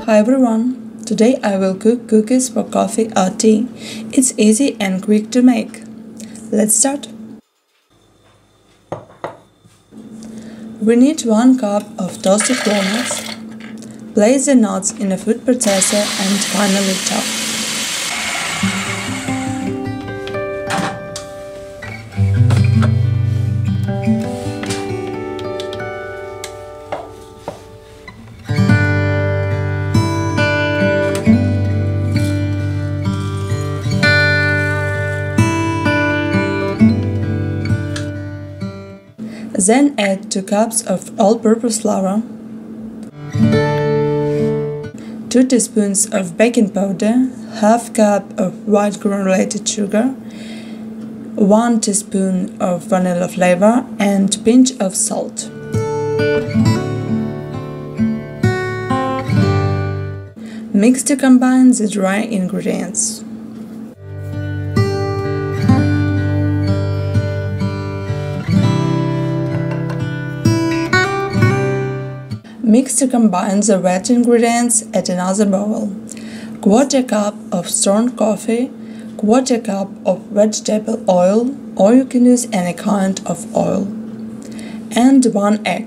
Hi everyone! Today I will cook cookies for coffee or tea. It's easy and quick to make. Let's start! We need 1 cup of toasted walnuts. Place the nuts in a food processor and finely chop. Then add 2 cups of all-purpose flour, 2 teaspoons of baking powder, half cup of white granulated sugar, 1 teaspoon of vanilla flavor and pinch of salt. Mix to combine the dry ingredients. Mix to combine the wet ingredients at another bowl. 1/4 cup of strong coffee, 1/4 cup of vegetable oil, or you can use any kind of oil, and 1 egg.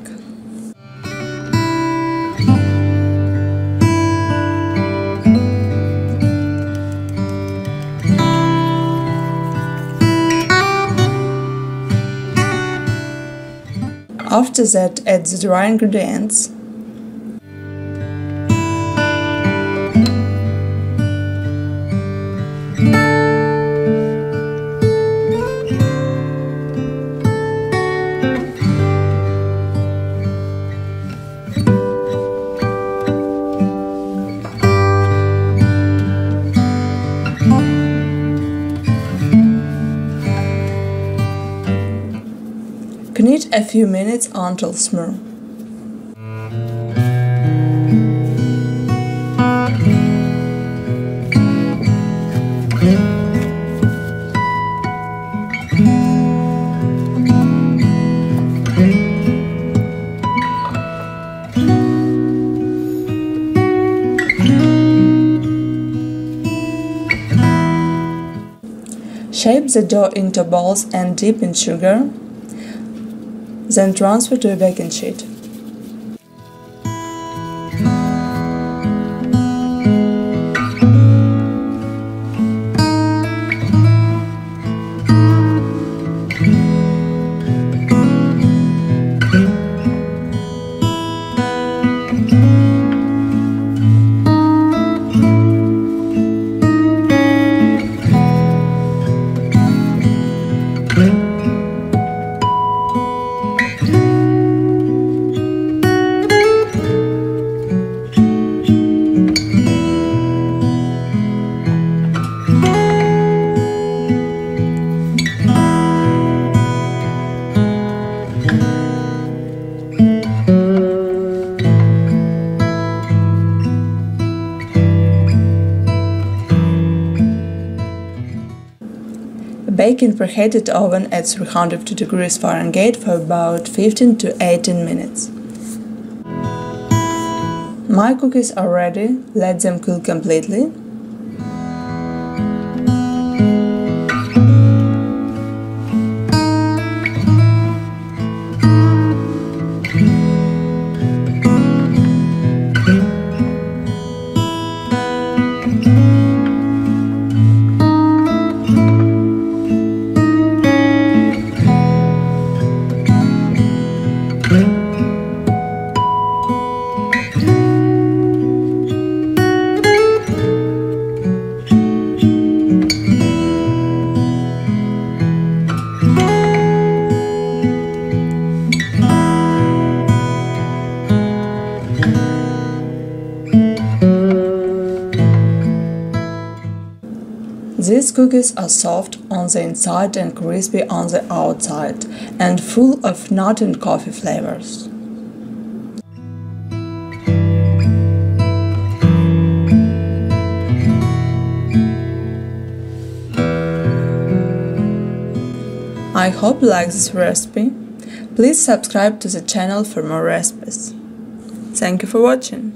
After that, add the dry ingredients. Knead a few minutes until smooth. Shape the dough into balls and dip in sugar. Then transfer to a baking sheet. Bake in preheated oven at 302 degrees Fahrenheit for about 15 to 18 minutes. My cookies are ready. Let them cool completely. These cookies are soft on the inside and crispy on the outside, and full of nut and coffee flavors. I hope you like this recipe. Please subscribe to the channel for more recipes. Thank you for watching.